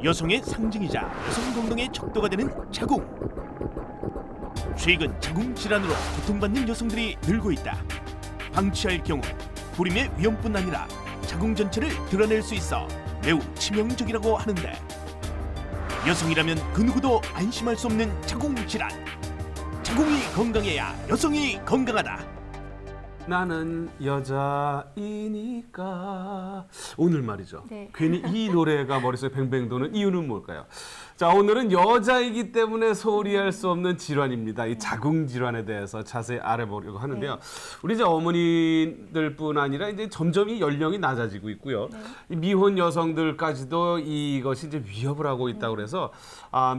여성의 상징이자 여성 건강의 척도가 되는 자궁. 최근 자궁 질환으로 고통받는 여성들이 늘고 있다. 방치할 경우 불임의 위험뿐 아니라 자궁 전체를 드러낼 수 있어 매우 치명적이라고 하는데, 여성이라면 그 누구도 안심할 수 없는 자궁 질환. 자궁이 건강해야 여성이 건강하다. 나는 여자이니까. 오늘 말이죠. 네. 괜히 이 노래가 머릿속에 뱅뱅 도는 이유는 뭘까요? 자, 오늘은 여자이기 때문에 소리할 수 없는 질환입니다. 이 자궁 질환에 대해서 자세히 알아보려고 하는데요. 우리 이제 어머니들뿐 아니라 이제 점점 이 연령이 낮아지고 있고요. 이 미혼 여성들까지도 이것이 이제 위협을 하고 있다고 그래서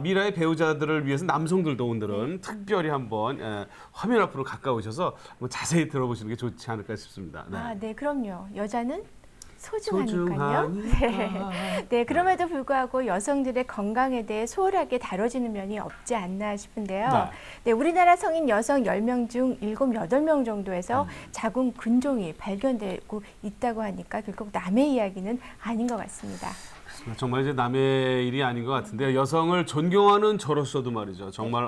미래의 배우자들을 위해서 남성들도 오늘은 특별히 한번 화면 앞으로 가까우셔서 한번 자세히 들어보시는 게 좋지 않을까 싶습니다. 네. 네, 그럼요. 여자는 소중하니까요. 소중하니까. 네, 그럼에도 불구하고 여성들의 건강에 대해 소홀하게 다뤄지는 면이 없지 않나 싶은데요. 네, 우리나라 성인 여성 10명 중 7, 8명 정도에서 자궁 근종이 발견되고 있다고 하니까 결국 남의 이야기는 아닌 것 같습니다. 정말 이제 남의 일이 아닌 것 같은데요. 여성을 존경하는 저로서도 말이죠. 정말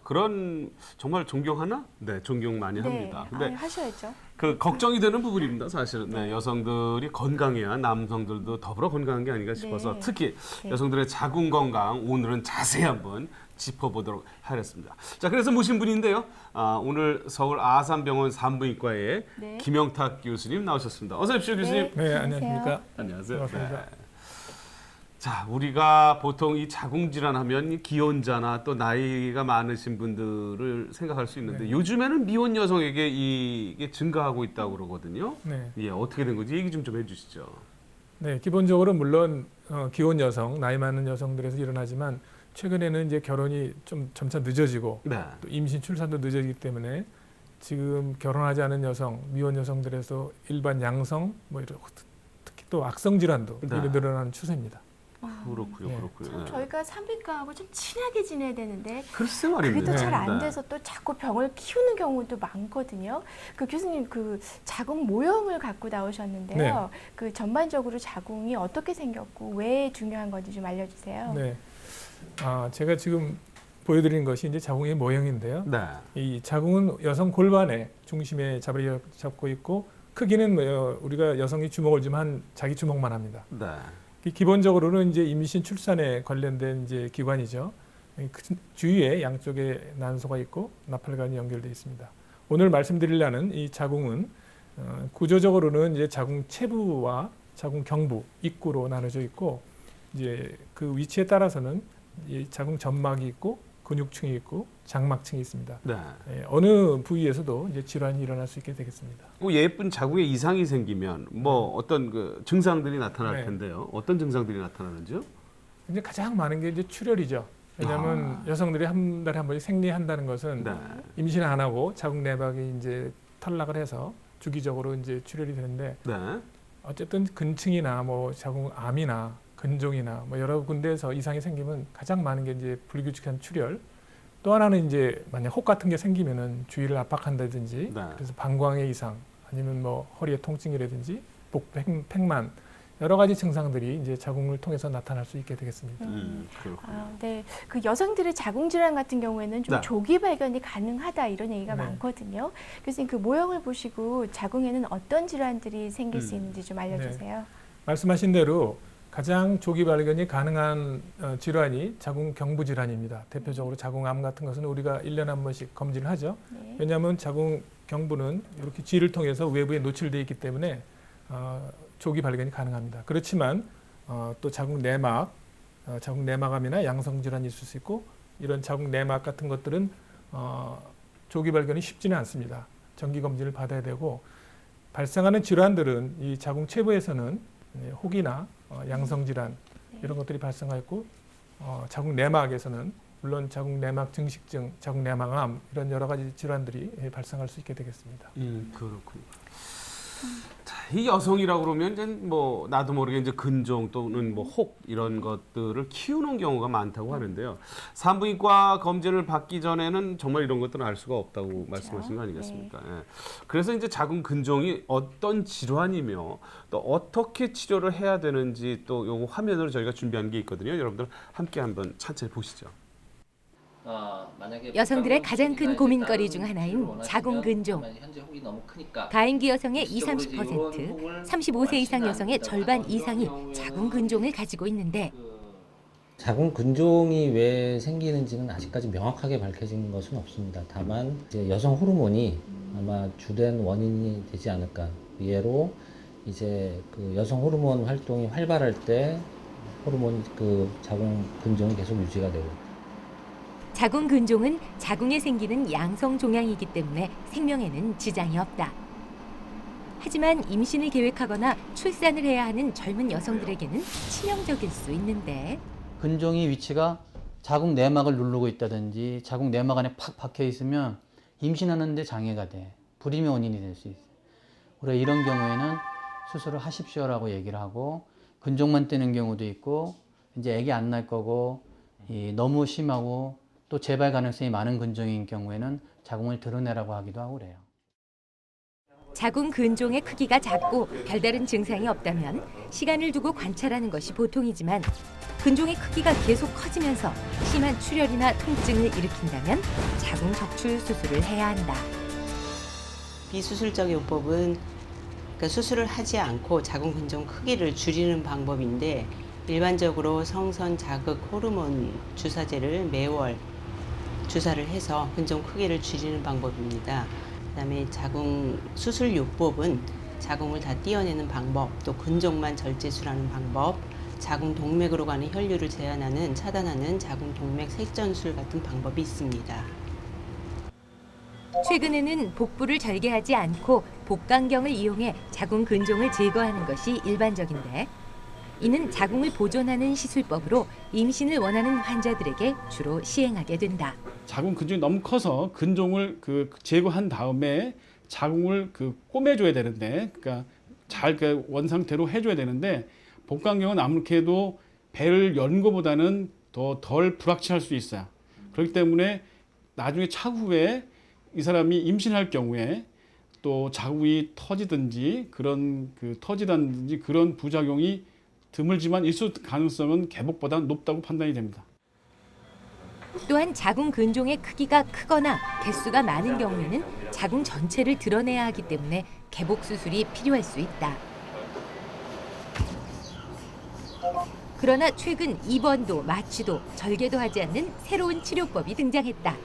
그런 정말 존경하나? 네, 존경 많이 합니다. 근데 하셔야죠. 그 걱정이 되는 부분입니다. 사실은 네, 여성들이 건강해야 남성들도 더불어 건강한 게 아닌가 싶어서 특히 여성들의 자궁 건강 오늘은 자세히 한번 짚어보도록 하겠습니다. 자, 그래서 모신 분인데요. 오늘 서울 아산병원 산부인과의 김영탁 교수님 나오셨습니다. 어서 오십시오, 교수님. 네, 안녕하십니까. 안녕하세요. 반갑습니다. 네. 자, 우리가 보통 이 자궁 질환하면 기혼자나 또 나이가 많으신 분들을 생각할 수 있는데 요즘에는 미혼 여성에게 이게 증가하고 있다고 그러거든요. 네. 예, 어떻게 된 건지 얘기 좀 해주시죠. 네, 기본적으로 물론 기혼 여성, 나이 많은 여성들에서 일어나지만 최근에는 이제 결혼이 좀 점차 늦어지고 또 임신 출산도 늦어지기 때문에 지금 결혼하지 않은 여성, 미혼 여성들에서 일반 양성, 뭐 이런 특히 또 악성 질환도 이렇게 늘어나는 추세입니다. 그렇고요, 네. 그렇고요. 저희가 산부인과하고 좀 친하게 지내야 되는데 글쎄 말입니다. 그게 또 잘 안 돼서 또 자꾸 병을 키우는 경우도 많거든요. 그 교수님 그 자궁 모형을 갖고 나오셨는데요. 그 전반적으로 자궁이 어떻게 생겼고 왜 중요한 건지 좀 알려주세요. 네, 제가 지금 보여드린 것이 이제 자궁의 모형인데요. 네. 이 자궁은 여성 골반의 중심에 잡고 있고 크기는 우리가 여성이 주먹을 쥐면 한 자기 주먹만 합니다. 네. 기본적으로는 이제 임신 출산에 관련된 이제 기관이죠. 주위에 양쪽에 난소가 있고 나팔관이 연결되어 있습니다. 오늘 말씀드리려는 이 자궁은 구조적으로는 이제 자궁 체부와 자궁 경부, 입구로 나눠져 있고 이제 그 위치에 따라서는 이 자궁 점막이 있고 근육층이 있고 장막층이 있습니다. 네. 어느 부위에서도 이제 질환이 일어날 수 있게 되겠습니다. 예쁜 자궁에 이상이 생기면 뭐 어떤 그 증상들이 나타날 텐데요. 어떤 증상들이 나타나는지요? 이제 가장 많은 게 이제 출혈이죠. 왜냐하면 여성들이 한 달에 한 번씩 생리한다는 것은 임신 안 하고 자궁 내막이 이제 탈락을 해서 주기적으로 이제 출혈이 되는데 어쨌든 근층이나 뭐 자궁암이나 근종이나 뭐 여러 군데에서 이상이 생기면 가장 많은 게 이제 불규칙한 출혈. 또 하나는 이제 만약 혹 같은 게 생기면은 주위를 압박한다든지 그래서 방광의 이상 아니면 뭐 허리의 통증이라든지 복 팽만 여러 가지 증상들이 이제 자궁을 통해서 나타날 수 있게 되겠습니다. 네, 그 여성들의 자궁 질환 같은 경우에는 좀 조기 발견이 가능하다 이런 얘기가 많거든요. 교수님 그 모형을 보시고 자궁에는 어떤 질환들이 생길 수 있는지 좀 알려주세요. 말씀하신 대로 가장 조기 발견이 가능한 질환이 자궁 경부 질환입니다. 대표적으로 자궁암 같은 것은 우리가 1년에 한 번씩 검진을 하죠. 왜냐하면 자궁 경부는 이렇게 쥐를 통해서 외부에 노출되어 있기 때문에 조기 발견이 가능합니다. 그렇지만 또 자궁 내막, 자궁 내막암이나 양성 질환이 있을 수 있고 이런 자궁 내막 같은 것들은 조기 발견이 쉽지는 않습니다. 정기 검진을 받아야 되고 발생하는 질환들은 이 자궁 체부에서는 혹이나 양성 질환 이런 것들이 발생하였고 자궁 내막에서는 물론 자궁 내막 증식증, 자궁 내막암 이런 여러 가지 질환들이 발생할 수 있게 되겠습니다. 그렇군요. 자, 이 여성이라고 그러면 이제 뭐 나도 모르게 이제 근종 또는 뭐 혹 이런 것들을 키우는 경우가 많다고 하는데요. 산부인과 검진을 받기 전에는 정말 이런 것들은 알 수가 없다고 말씀하신 거 아니겠습니까? 예. 그래서 이제 자궁 근종이 어떤 질환이며 또 어떻게 치료를 해야 되는지 또 요거 화면으로 저희가 준비한 게 있거든요. 여러분들 함께 한번 천천히 보시죠. 여성들의 가장 큰 고민거리 중 하나인 자궁 근종. 가임기 여성의 20, 30%, 35세 이상 여성의 절반 이상이 자궁 근종을 가지고 있는데 자궁 근종이 왜 생기는지는 아직까지 명확하게 밝혀진 것은 없습니다. 다만 이제 여성 호르몬이 아마 주된 원인이 되지 않을까. 예로 이제 그 여성 호르몬 활동이 활발할 때 호르몬 그 자궁 근종이 계속 유지가 되고. 자궁 근종은 자궁에 생기는 양성 종양이기 때문에 생명에는 지장이 없다. 하지만 임신을 계획하거나 출산을 해야 하는 젊은 여성들에게는 치명적일 수 있는데 근종이 위치가 자궁 내막을 누르고 있다든지 자궁 내막 안에 팍 박혀 있으면 임신하는데 장애가 돼. 불임의 원인이 될 수 있어요. 우리가 이런 경우에는 수술을 하십시오라고 얘기를 하고 근종만 떼는 경우도 있고 이제 아기 안 날 거고 너무 심하고 또 재발 가능성이 많은 근종인 경우에는 자궁을 드러내라고 하기도 하고 그래요. 자궁 근종의 크기가 작고 별다른 증상이 없다면 시간을 두고 관찰하는 것이 보통이지만 근종의 크기가 계속 커지면서 심한 출혈이나 통증을 일으킨다면 자궁 적출 수술을 해야 한다. 비수술적 요법은 그러니까 수술을 하지 않고 자궁 근종 크기를 줄이는 방법인데 일반적으로 성선 자극 호르몬 주사제를 매월 주사를 해서 근종 크기를 줄이는 방법입니다. 그다음에 자궁 수술 요법은 자궁을 다 떼어내는 방법, 또 근종만 절제술하는 방법, 자궁 동맥으로 가는 혈류를 제한하는 차단하는 자궁 동맥 색전술 같은 방법이 있습니다. 최근에는 복부를 절개하지 않고 복강경을 이용해 자궁 근종을 제거하는 것이 일반적인데 이는 자궁을 보존하는 시술법으로 임신을 원하는 환자들에게 주로 시행하게 된다. 자궁 근종이 너무 커서 근종을 제거한 다음에 자궁을 꼬매줘야 되는데, 그러니까 잘 원 상태로 해줘야 되는데 복강경은 아무렇게도 배를 연 것보다는 더 덜 불확실할 수 있어요. 그렇기 때문에 나중에 차후에 이 사람이 임신할 경우에 또 자궁이 터지든지 터지다든지 그런 부작용이 드물지만 있을 가능성은 개복보다 높다고 판단이 됩니다. 또한 자궁 근종의 크기가 크거나 개수가 많은 경우에는 자궁 전체를 드러내야 하기 때문에 개복 수술이 필요할 수 있다. 그러나 최근 입원도 마취도 절개도 하지 않는 새로운 치료법이 등장했다.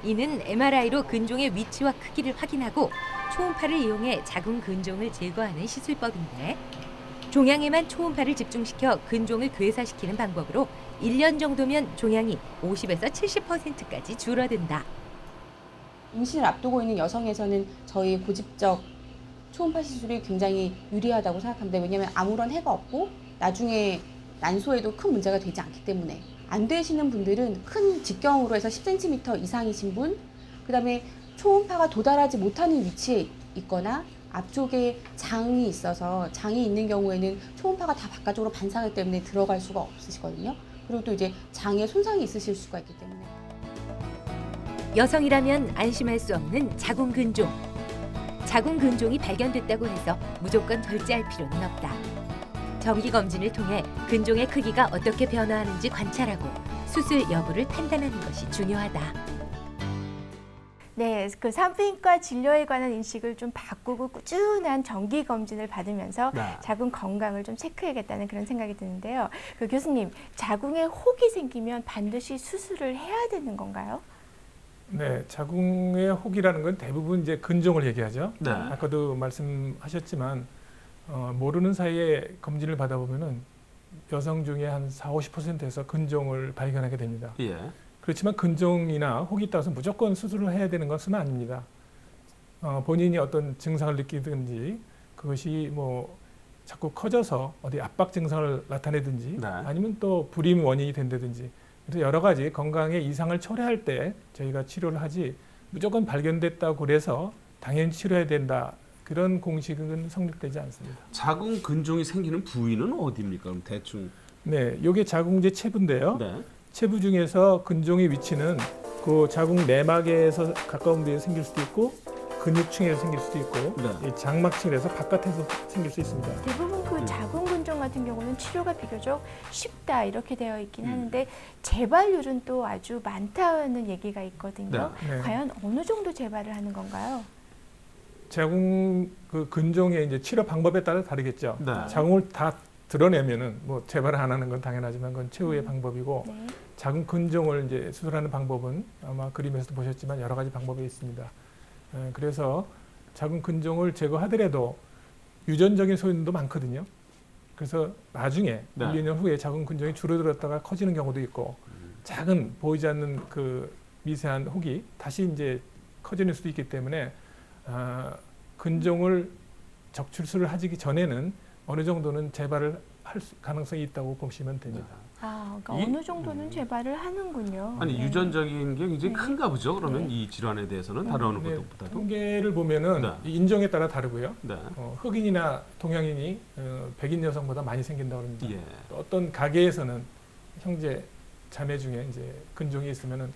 이는 MRI로 근종의 위치와 크기를 확인하고 초음파를 이용해 자궁 근종을 제거하는 시술법인데 종양에만 초음파를 집중시켜 근종을 괴사시키는 방법으로 1년 정도면 종양이 50에서 70%까지 줄어든다. 임신을 앞두고 있는 여성에서는 저희 고집적 초음파 시술이 굉장히 유리하다고 생각합니다. 왜냐하면 아무런 해가 없고 나중에 난소에도 큰 문제가 되지 않기 때문에 안 되시는 분들은 큰 직경으로 해서 10cm 이상이신 분, 그다음에 초음파가 도달하지 못하는 위치에 있거나 앞쪽에 장이 있어서 장이 있는 경우에는 초음파가 다 바깥쪽으로 반사하기 때문에 들어갈 수가 없으시거든요. 그리고 또 이제 장에 손상이 있으실 수가 있기 때문에. 여성이라면 안심할 수 없는 자궁 근종. 자궁 근종이 발견됐다고 해서 무조건 절제할 필요는 없다. 정기 검진을 통해 근종의 크기가 어떻게 변화하는지 관찰하고 수술 여부를 판단하는 것이 중요하다. 네, 그 산부인과 진료에 관한 인식을 좀 바꾸고 꾸준한 정기 검진을 받으면서 자궁 건강을 좀 체크해야겠다는 그런 생각이 드는데요. 그 교수님, 자궁에 혹이 생기면 반드시 수술을 해야 되는 건가요? 네, 자궁의 혹이라는 건 대부분 이제 근종을 얘기하죠. 네. 아까도 말씀하셨지만 모르는 사이에 검진을 받아보면은 여성 중에 한 40~50%에서 근종을 발견하게 됩니다. 예. 그렇지만 근종이나 혹이 있다고 해서 무조건 수술을 해야 되는 것은 아닙니다. 본인이 어떤 증상을 느끼든지 그것이 뭐 자꾸 커져서 어디 압박 증상을 나타내든지 네. 아니면 또 불임 원인이 된다든지 그래서 여러 가지 건강의 이상을 초래할 때 저희가 치료를 하지 무조건 발견됐다고 그래서 당연히 치료해야 된다. 그런 공식은 성립되지 않습니다. 자궁 근종이 생기는 부위는 어디입니까? 그럼 대충. 네, 이게 자궁제 체부인데요. 네. 체부 중에서 근종의 위치는 그 자궁 내막에서 가까운 데에 생길 수도 있고 근육층에서 생길 수도 있고 네. 이 장막층에서 바깥에서 생길 수 있습니다. 대부분 그 자궁 근종 같은 경우는 치료가 비교적 쉽다 이렇게 되어 있긴 하는데 재발률은 또 아주 많다는 얘기가 있거든요. 네. 과연 어느 정도 재발을 하는 건가요? 자궁 그 근종의 이제 치료 방법에 따라 다르겠죠. 네. 자궁을 다 드러내면은 뭐 재발을 안 하는 건 당연하지만 그건 최후의 방법이고 네. 자궁 근종을 이제 수술하는 방법은 아마 그림에서도 보셨지만 여러 가지 방법이 있습니다. 그래서 자궁 근종을 제거하더라도 유전적인 소인도 많거든요. 그래서 나중에 네. 1, 2년 후에 자궁 근종이 줄어들었다가 커지는 경우도 있고 작은 보이지 않는 그 미세한 혹이 다시 이제 커지는 수도 있기 때문에 근종을 적출술을 하기 전에는 어느 정도는 재발을 할 가능성이 있다고 보시면 됩니다. 아, 그러니까 어느 정도는 재발을 하는군요. 아니 네. 유전적인 게 굉장히 네. 큰가 보죠. 그러면 네. 이 질환에 대해서는 다른 어느 네, 것보다도. 통계를 보면은 네. 이 인종에 따라 다르고요. 네. 흑인이나 동양인이 백인 여성보다 많이 생긴다고 합니다. 예. 또 어떤 가게에서는 형제 자매 중에 이제 근종이 있으면은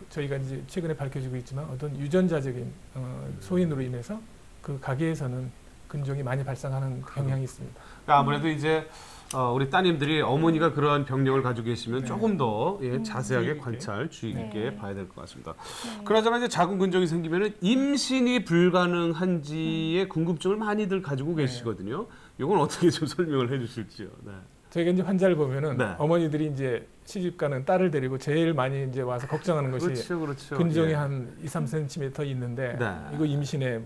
저희가 이제 최근에 밝혀지고 있지만 어떤 유전자적인 소인으로 인해서 그 가게에서는 근종이 많이 발생하는 경향이 있습니다. 그러니까 아무래도 이제 우리 따님들이 어머니가 그러한 병력을 가지고 계시면 네. 조금 더 자세하게 주의 깊게. 관찰, 주의 깊게 네. 봐야 될 것 같습니다. 네. 그나저나 이제 자궁 근종이 생기면은 임신이 불가능한지에 궁금증을 많이들 가지고 계시거든요. 이건 어떻게 좀 설명을 해주실지요? 네. 저희가 이제 환자를 보면은 네. 어머니들이 이제 시집 가는 딸을 데리고 제일 많이 이제 와서 걱정하는 것이 그렇죠, 그렇죠. 근종이 예. 한 2, 3cm 있는데 네. 이거 임신에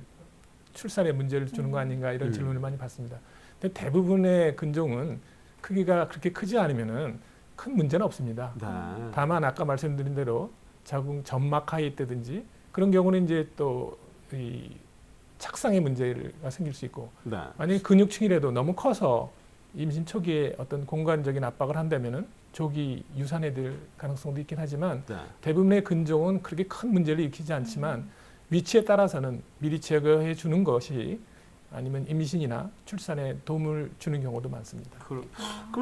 출산에 문제를 주는 거 아닌가 이런 음. 질문을 많이 받습니다. 근데 대부분의 근종은 크기가 그렇게 크지 않으면은 큰 문제는 없습니다. 네. 다만 아까 말씀드린 대로 자궁 점막 하에 있다든지 그런 경우는 이제 또 이 착상의 문제가 생길 수 있고 네. 만약에 근육층이라도 너무 커서 임신 초기에 어떤 공간적인 압박을 한다면은 조기 유산이 될 가능성도 있긴 하지만 네. 대부분의 근종은 그렇게 큰 문제를 일으키지 않지만 위치에 따라서는 미리 제거해 주는 것이 아니면 임신이나 출산에 도움을 주는 경우도 많습니다. 그럼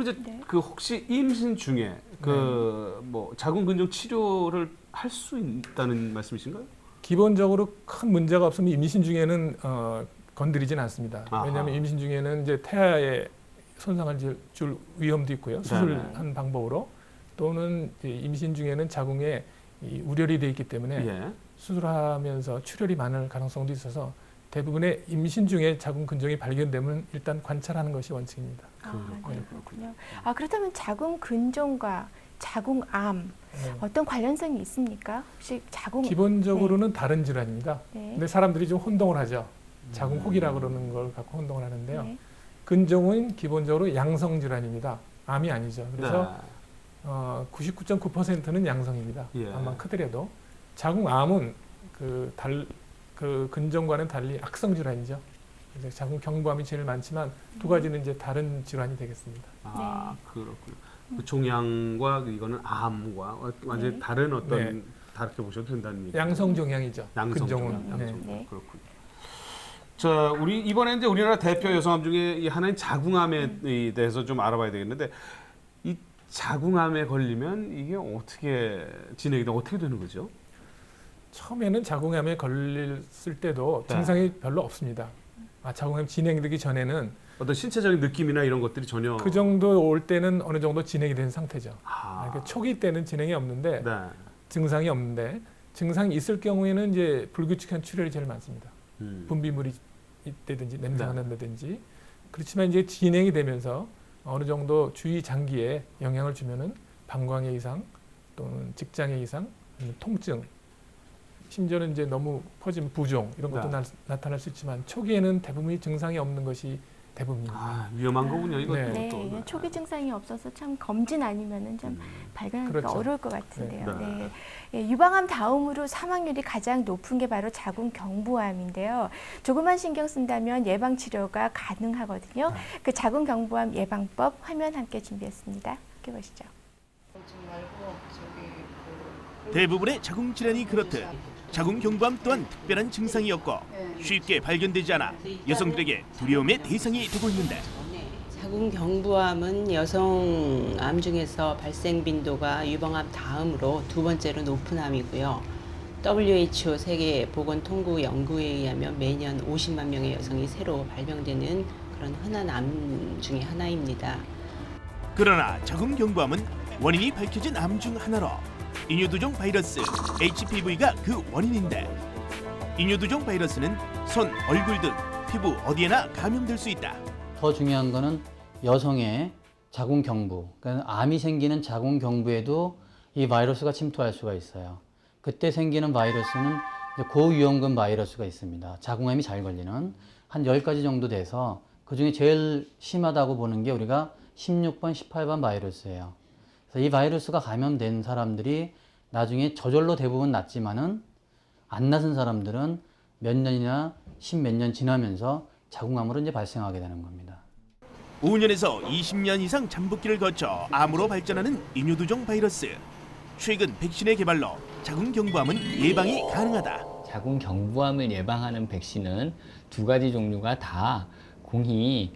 이제 네. 그 혹시 임신 중에 그 뭐 자궁 근종 치료를 할 수 있다는 말씀이신가요? 기본적으로 큰 문제가 없으면 임신 중에는 건드리진 않습니다. 아하. 왜냐하면 임신 중에는 이제 태아에 손상을 줄 위험도 있고요. 수술한 방법으로 또는 이제 임신 중에는 자궁에 이 우렬이 돼 있기 때문에 예. 수술하면서 출혈이 많을 가능성도 있어서 대부분의 임신 중에 자궁 근종이 발견되면 일단 관찰하는 것이 원칙입니다. 네, 그렇군요. 그렇다면 자궁 근종과 자궁암 네. 어떤 관련성이 있습니까? 혹시 자궁 기본적으로는 다른 질환입니다. 네. 근데 사람들이 좀 혼동을 하죠. 자궁 혹이라고 그러는 걸 갖고 혼동을 하는데요. 네. 근종은 기본적으로 양성 질환입니다. 암이 아니죠. 그래서 네. 99.9%는 양성입니다. 예. 암만 크더라도 자궁암은 그 근종과는 달리 악성 질환이죠. 그래서 자궁 경부암이 제일 많지만 두 가지는 이제 다른 질환이 되겠습니다. 아, 그렇군요. 그 종양과 이거는 암과 완전히 네. 다른 어떤 네. 다르게 보셔도 된다는 얘기죠. 양성 종양이죠. 양성 근종은. 종양, 네. 양성 종양. 네. 그렇군요. 자, 우리 이번에 이제 우리나라 대표 여성암 중에 이 하나인 자궁암에 대해서 좀 알아봐야 되겠는데 이 자궁암에 걸리면 이게 어떻게 진행이 돼 어떻게 되는 거죠? 처음에는 자궁암에 걸렸을 때도 네. 증상이 별로 없습니다. 자궁암 진행되기 전에는 어떤 신체적인 느낌이나 이런 것들이 전혀 그 정도 올 때는 어느 정도 진행이 된 상태죠. 아, 그러니까 초기 때는 진행이 없는데 네. 증상이 없는데 증상이 있을 경우에는 이제 불규칙한 출혈이 제일 많습니다. 분비물이 있다든지 냄새가 네. 난다든지 그렇지만 이제 진행이 되면서 어느 정도 주위 장기에 영향을 주면은 방광의 이상 또는 직장의 이상 아니면 통증 심지어는 이제 너무 퍼진 부종 이런 것도 네. 나타날 수 있지만 초기에는 대부분이 증상이 없는 것이 대부분입니다. 아, 위험한 거군요. 이것도 네. 네, 또. 초기 증상이 없어서 참 검진 아니면은 좀 발견하기가 그렇죠. 어려울 것 같은데요. 네. 네. 예, 유방암 다음으로 사망률이 가장 높은 게 바로 자궁 경부암인데요. 조금만 신경 쓴다면 예방 치료가 가능하거든요. 그 자궁 경부암 예방법 화면 함께 준비했습니다. 함께 보시죠. 걱정 말고 저기 대부분의 자궁 질환이 그렇듯 자궁 경부암 또한 특별한 증상이었고 쉽게 발견되지 않아 여성들에게 두려움의 대상이 되고 있는데 자궁 경부암은 여성 암 중에서 발생 빈도가 유방암 다음으로 두 번째로 높은 암이고요. WHO 세계보건통구 연구에 의하면 매년 50만 명의 여성이 새로 발병되는 그런 흔한 암 중에 하나입니다. 그러나 자궁 경부암은 원인이 밝혀진 암 중 하나로 인유두종 바이러스 HPV가 그 원인인데 인유두종 바이러스는 손, 얼굴 등 피부 어디에나 감염될 수 있다. 더 중요한 거는 여성의 자궁 경부, 그러니까 암이 생기는 자궁 경부에도 이 바이러스가 침투할 수가 있어요. 그때 생기는 바이러스는 이제 고위험군 바이러스가 있습니다. 자궁암이 잘 걸리는 한 10가지 정도 돼서 그중에 제일 심하다고 보는 게 우리가 16번, 18번 바이러스예요. 그래서 이 바이러스가 감염된 사람들이 나중에 저절로 대부분 낫지만은 안 낫은 사람들은 몇 년이나 10몇 년 지나면서 자궁암으로 이제 발생하게 되는 겁니다. 5년에서 20년 이상 잠복기를 거쳐 암으로 발전하는 인유두종 바이러스. 최근 백신의 개발로 자궁 경부암은 예방이 가능하다. 자궁 경부암을 예방하는 백신은 두 가지 종류가 다 공히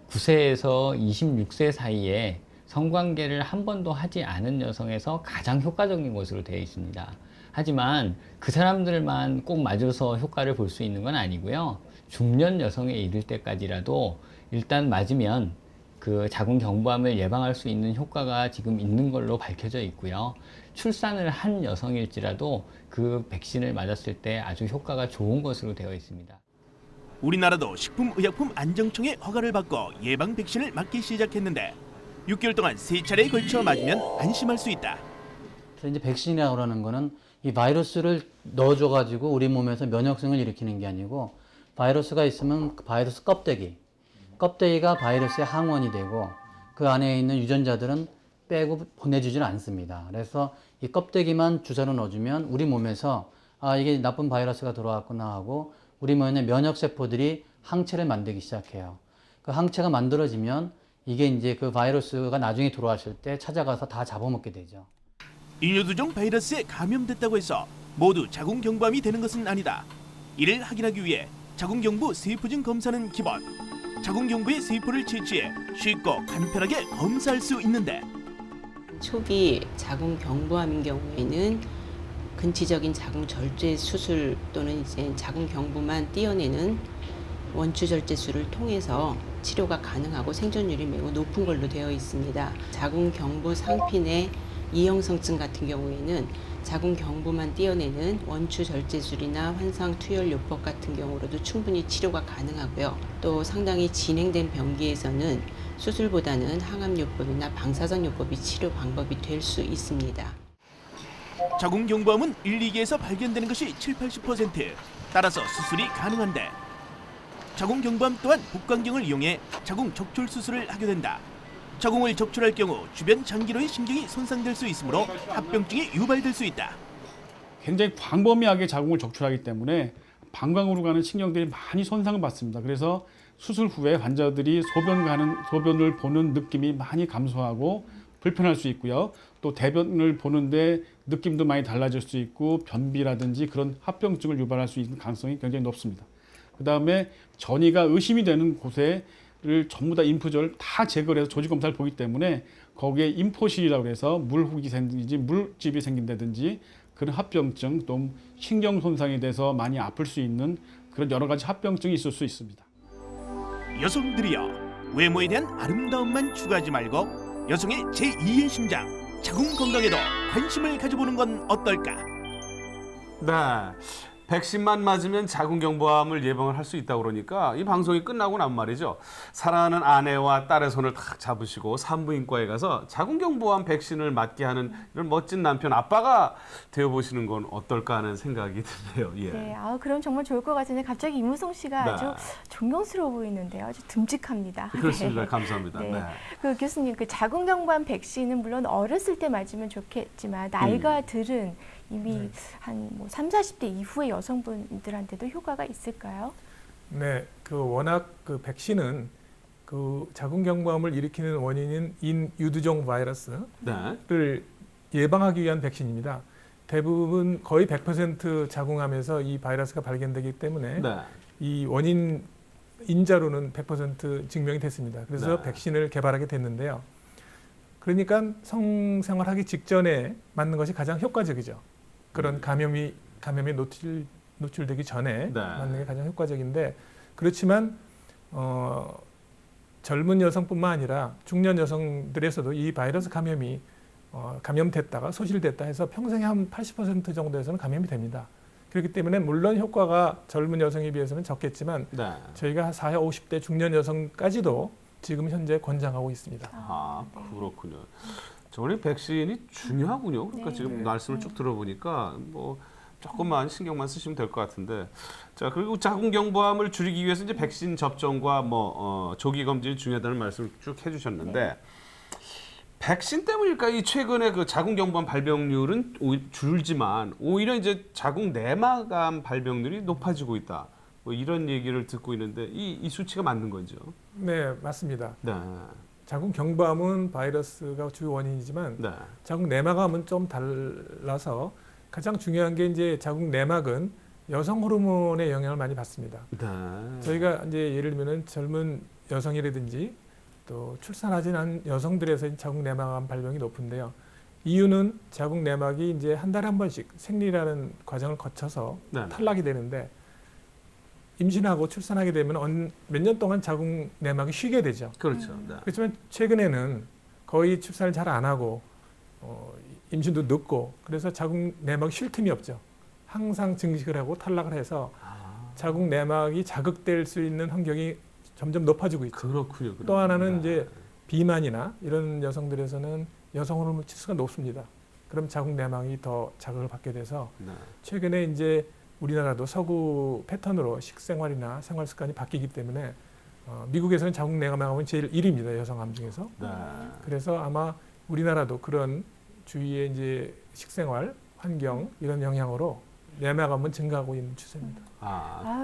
9세에서 26세 사이에 성관계를 한 번도 하지 않은 여성에서 가장 효과적인 것으로 되어 있습니다. 하지만 그 사람들만 꼭 맞아서 효과를 볼 수 있는 건 아니고요. 중년 여성에 이를 때까지라도 일단 맞으면 그 자궁 경부암을 예방할 수 있는 효과가 지금 있는 걸로 밝혀져 있고요. 출산을 한 여성일지라도 그 백신을 맞았을 때 아주 효과가 좋은 것으로 되어 있습니다. 우리나라도 식품의약품안정청의 허가를 받고 예방 백신을 맞기 시작했는데 6개월 동안 3차례에 걸쳐 맞으면 안심할 수 있다. 그래서 이제 백신이라고 그러는 거는 이 바이러스를 넣어줘가지고 우리 몸에서 면역성을 일으키는 게 아니고 바이러스가 있으면 그 바이러스 껍데기가 바이러스의 항원이 되고 그 안에 있는 유전자들은 빼고 보내주지는 않습니다. 그래서 이 껍데기만 주사로 넣어주면 우리 몸에서 아 이게 나쁜 바이러스가 들어왔구나 하고 우리 몸의 면역세포들이 항체를 만들기 시작해요. 그 항체가 만들어지면 이게 이제 그 바이러스가 나중에 들어왔을 때 찾아가서 다 잡아먹게 되죠. 인유두종 바이러스에 감염됐다고 해서 모두 자궁 경부암이 되는 것은 아니다. 이를 확인하기 위해 자궁 경부 세포증 검사는 기본. 자궁 경부의 세포를 채취해 쉽고 간편하게 검사할 수 있는데 초기 자궁 경부암인 경우에는 근치적인 자궁 절제 수술 또는 이제 자궁 경부만 떼어내는 원추 절제술을 통해서 치료가 가능하고 생존율이 매우 높은 걸로 되어 있습니다. 자궁 경부 상핀의 이형성증 같은 경우에는 자궁 경부만 떼어내는 원추 절제술이나 환상 투혈 요법 같은 경우로도 충분히 치료가 가능하고요. 또 상당히 진행된 병기에서는 수술보다는 항암 요법이나 방사선 요법이 치료 방법이 될 수 있습니다. 자궁 경부암은 1, 2기에서 발견되는 것이 7, 80%. 따라서 수술이 가능한데 자궁 경부암 또한 복강경을 이용해 자궁 적출 수술을 하게 된다. 자궁을 적출할 경우 주변 장기로의 신경이 손상될 수 있으므로 합병증이 유발될 수 있다. 굉장히 광범위하게 자궁을 적출하기 때문에 방광으로 가는 신경들이 많이 손상을 받습니다. 그래서 수술 후에 환자들이 소변을 보는 느낌이 많이 감소하고 불편할 수 있고요. 또 대변을 보는데 느낌도 많이 달라질 수 있고 변비라든지 그런 합병증을 유발할 수 있는 가능성이 굉장히 높습니다. 그 다음에 전이가 의심이 되는 곳에를 전부 다 인프절 다 제거를 해서 조직 검사를 보기 때문에 거기에 인포실이라고 해서 물혹이 생기든지 물집이 생긴다든지 그런 합병증 또 신경 손상이 돼서 많이 아플 수 있는 그런 여러 가지 합병증이 있을 수 있습니다. 여성들이여, 외모에 대한 아름다움만 추구하지 말고 여성의 제2의 심장, 자궁 건강에도 관심을 가져보는 건 어떨까? 네. 백신만 맞으면 자궁 경부암을 예방을 할 수 있다고 그러니까 이 방송이 끝나고 난 말이죠. 사랑하는 아내와 딸의 손을 탁 잡으시고 산부인과에 가서 자궁 경부암 백신을 맞게 하는 이런 멋진 남편 아빠가 되어보시는 건 어떨까 하는 생각이 드네요. 예. 네, 그럼 정말 좋을 것 같은데 갑자기 이무성 씨가 네. 아주 존경스러워 보이는데요. 아주 듬직합니다. 그렇습니다. 네. 감사합니다. 네. 네. 그 교수님, 그 자궁 경부암 백신은 물론 어렸을 때 맞으면 좋겠지만 나이가 들은 이미 한 뭐 30, 40대 이후의 여성분들한테도 효과가 있을까요? 네, 그 워낙 그 백신은 그 자궁 경부암을 일으키는 원인인 인유두종 바이러스를 네. 예방하기 위한 백신입니다. 대부분 거의 100% 자궁암에서 이 바이러스가 발견되기 때문에 네. 이 원인 인자로는 100% 증명이 됐습니다. 그래서 네. 백신을 개발하게 됐는데요. 그러니까 성생활하기 직전에 맞는 것이 가장 효과적이죠. 그런 감염에 노출되기 전에 네. 맞는 게 가장 효과적인데 그렇지만 젊은 여성뿐만 아니라 중년 여성들에서도 이 바이러스 감염이 감염됐다가 소실됐다 해서 평생에 한 80% 정도에서는 감염이 됩니다. 그렇기 때문에 물론 효과가 젊은 여성에 비해서는 적겠지만 네. 저희가 40, 50대 중년 여성까지도 지금 현재 권장하고 있습니다. 아, 그렇군요. 저는 백신이 중요하군요. 그러니까 네. 지금 말씀을 쭉 들어보니까 뭐 조금만 신경만 쓰시면 될 것 같은데. 자, 그리고 자궁경부암을 줄이기 위해서 이제 백신 접종과 뭐 조기 검진이 중요하다는 말씀을 쭉 해주셨는데 백신 때문일까? 이 최근에 그 자궁경부암 발병률은 줄지만 오히려 이제 자궁 내막암 발병률이 높아지고 있다. 뭐 이런 얘기를 듣고 있는데 이 수치가 맞는 거죠? 네, 맞습니다. 네. 자궁경부암은 바이러스가 주 원인이지만 네. 자궁 내막암은 좀 달라서 가장 중요한 게 이제 자궁 내막은 여성 호르몬의 영향을 많이 받습니다. 네. 저희가 이제 예를 들면은 젊은 여성이라든지 또 출산하지 않은 여성들에서 자궁 내막암 발병이 높은데요. 이유는 자궁 내막이 이제 한 달에 한 번씩 생리라는 과정을 거쳐서 네. 탈락이 되는데 임신하고 출산하게 되면 몇 년 동안 자궁 내막이 쉬게 되죠. 그렇죠. 네. 그렇지만 최근에는 거의 출산을 잘 안 하고 임신도 늦고 그래서 자궁 내막이 쉴 틈이 없죠. 항상 증식을 하고 탈락을 해서 자궁 내막이 자극될 수 있는 환경이 점점 높아지고 있죠. 그렇군요. 또 하나는 이제 비만이나 이런 여성들에서는 여성 호르몬 치수가 높습니다. 그럼 자궁 내막이 더 자극을 받게 돼서 네. 최근에 이제 우리나라도 서구 패턴으로 식생활이나 생활 습관이 바뀌기 때문에 미국에서는 자궁 내막암은 제일 1위입니다. 여성암 중에서. 네. 그래서 아마 우리나라도 그런 주위의 이제 식생활, 환경 이런 영향으로 내막암은 증가하고 있는 추세입니다.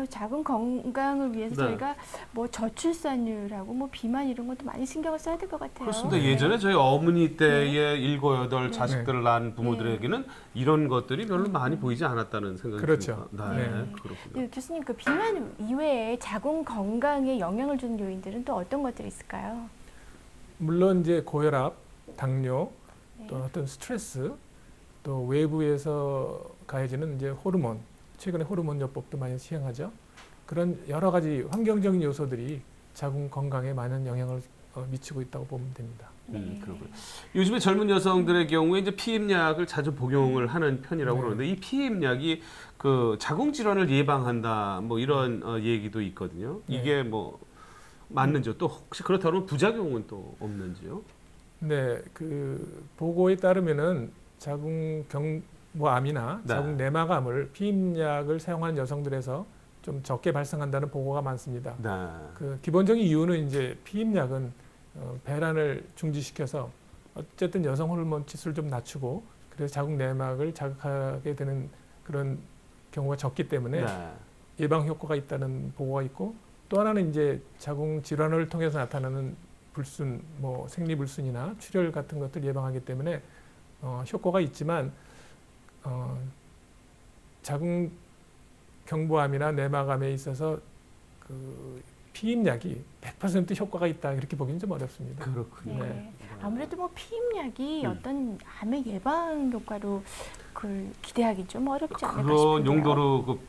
자궁 건강을 위해서 네. 저희가 뭐 저출산율하고 뭐 비만 이런 것도 많이 신경을 써야 될 것 같아요. 그렇습니다. 예전에 저희 어머니 때에 7, 8 자식들을 낳은 부모들에게는 이런 것들이 별로 많이 보이지 않았다는 생각이 그렇죠. 듭니다. 네. 그렇군요. 네, 교수님, 그 비만 이외에 자궁 건강에 영향을 주는 요인들은 또 어떤 것들이 있을까요? 물론 이제 고혈압, 당뇨, 네. 또 어떤 스트레스, 또 외부에서 가해지는 이제 호르몬, 최근에 호르몬 요법도 많이 시행하죠. 그런 여러 가지 환경적인 요소들이 자궁 건강에 많은 영향을 미치고 있다고 보면 됩니다. 그렇군요. 요즘에 젊은 여성들의 경우에 이제 피임약을 자주 복용을 하는 편이라고 네. 그러는데 이 피임약이 그 자궁 질환을 예방한다 뭐 이런 얘기도 있거든요. 네. 이게 뭐 맞는지요? 또 혹시 그렇다면 부작용은 또 없는지요? 네, 그 보고에 따르면은 자궁 경부암이나 네. 자궁 내막암을 피임약을 사용하는 여성들에서 좀 적게 발생한다는 보고가 많습니다. 네. 그 기본적인 이유는 이제 피임약은 배란을 중지시켜서 어쨌든 여성 호르몬 치수를 좀 낮추고 그래서 자궁 내막을 자극하게 되는 그런 경우가 적기 때문에 네. 예방 효과가 있다는 보고가 있고 또 하나는 이제 자궁 질환을 통해서 나타나는 불순, 뭐 생리불순이나 출혈 같은 것들 예방하기 때문에 효과가 있지만 자궁 경부암이나 내막암에 있어서 그 피임약이 100% 효과가 있다 이렇게 보기는 좀 어렵습니다. 그렇군요. 네. 아무래도 뭐 피임약이 어떤 암의 예방 효과로 그걸 기대하기 좀 어렵지 않을까 그런 싶은데요. 용도로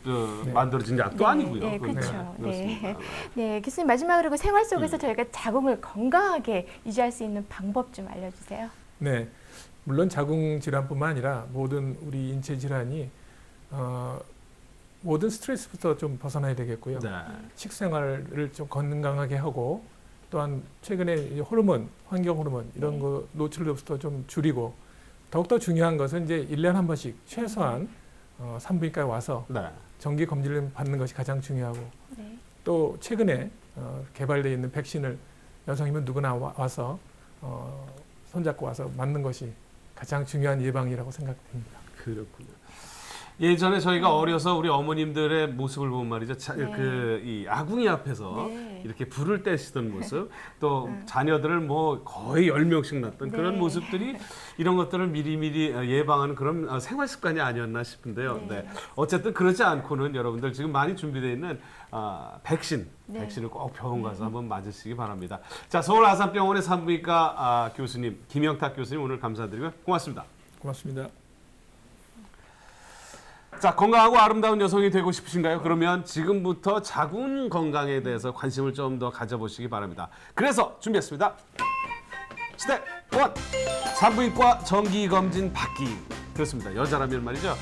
네. 만들어진 약도 네, 아니고요. 네, 그건 그렇죠. 그렇습니다. 네. 네, 교수님 마지막으로 그 생활 속에서 저희가 자궁을 건강하게 유지할 수 있는 방법 좀 알려주세요. 네, 물론 자궁 질환뿐만 아니라 모든 우리 인체 질환이 모든 스트레스부터 좀 벗어나야 되겠고요. 네. 식생활을 좀 건강하게 하고 또한 최근에 이 호르몬, 환경 호르몬 이런 거 노출로부터 좀 줄이고 더욱더 중요한 것은 이제 1년에 한 번씩 최소한 산부인과에 와서 네. 정기 검진을 받는 것이 가장 중요하고 네. 또 최근에 개발되어 있는 백신을 여성이면 누구나 와서 손잡고 와서 맞는 것이 가장 중요한 예방이라고 생각됩니다. 그렇군요. 예전에 저희가 어려서 우리 어머님들의 모습을 보면 말이죠. 네. 이 아궁이 앞에서 네. 네. 이렇게 불을 떼시던 모습, 또 자녀들을 뭐 거의 10명씩 낳던 그런 네. 모습들이 이런 것들을 미리미리 예방하는 그런 생활 습관이 아니었나 싶은데요. 네. 어쨌든 그러지 않고는 여러분들 지금 많이 준비되어 있는 백신을 꼭 병원 가서 한번 맞으시기 바랍니다. 자, 서울 아산병원의 산부인과 교수님 김영탁 교수님 오늘 감사드리고요. 고맙습니다. 고맙습니다. 자, 건강하고 아름다운 여성이 되고 싶으신가요? 그러면 지금부터 자궁 건강에 대해서 관심을 좀 더 가져보시기 바랍니다. 그래서 준비했습니다. 스텝 1! 산부인과 정기검진 받기. 그렇습니다. 여자라면 말이죠.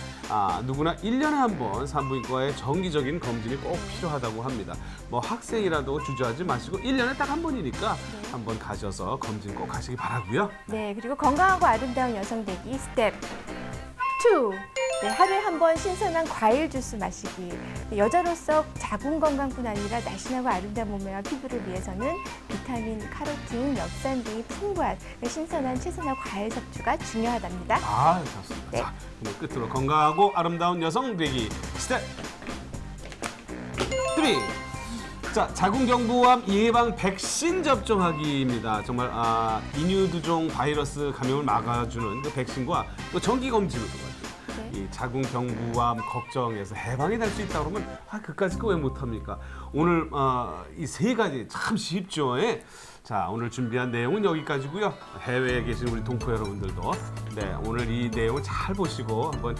누구나 1년에 한 번 산부인과의 정기적인 검진이 꼭 필요하다고 합니다. 뭐 학생이라도 주저하지 마시고 1년에 딱 한 번이니까 한번 가셔서 검진 꼭 하시기 바라고요. 네, 그리고 건강하고 아름다운 여성 되기 스텝 2. 네, 하루에 한 번 신선한 과일 주스 마시기. 네, 여자로서 자궁 건강뿐 아니라 날씬하고 아름다운 몸매와 피부를 위해서는 비타민, 카로틴, 엽산 등이 풍부한 신선한 채소나 과일 섭취가 중요하답니다. 좋습니다. 네. 자, 그럼 끝으로 건강하고 아름다운 여성 되기 스텝 3. 자, 자궁경부암 예방 백신 접종하기입니다. 정말 인유두종 바이러스 감염을 막아주는 그 백신과 또 정기 검진으로 이 자궁경부암 걱정에서 해방이 될 수 있다 그러면 그까짓 거 왜 못합니까? 오늘 이 세 가지 참 쉽죠. 예? 자, 오늘 준비한 내용은 여기까지고요. 해외에 계신 우리 동포 여러분들도 오늘 이 내용을 잘 보시고 한번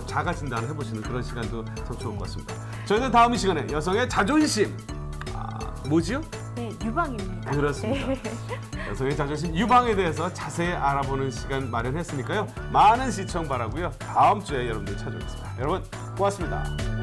자가 진단을 해보시는 그런 시간도 참 좋을 것 같습니다. 저희는 다음 시간에 여성의 자존심 뭐지요? 네, 유방입니다. 그렇습니다. 네. 여성의 자존심 유방에 대해서 자세히 알아보는 시간 마련했으니까요. 많은 시청 바라고요. 다음 주에 여러분들 찾아오겠습니다. 여러분 고맙습니다.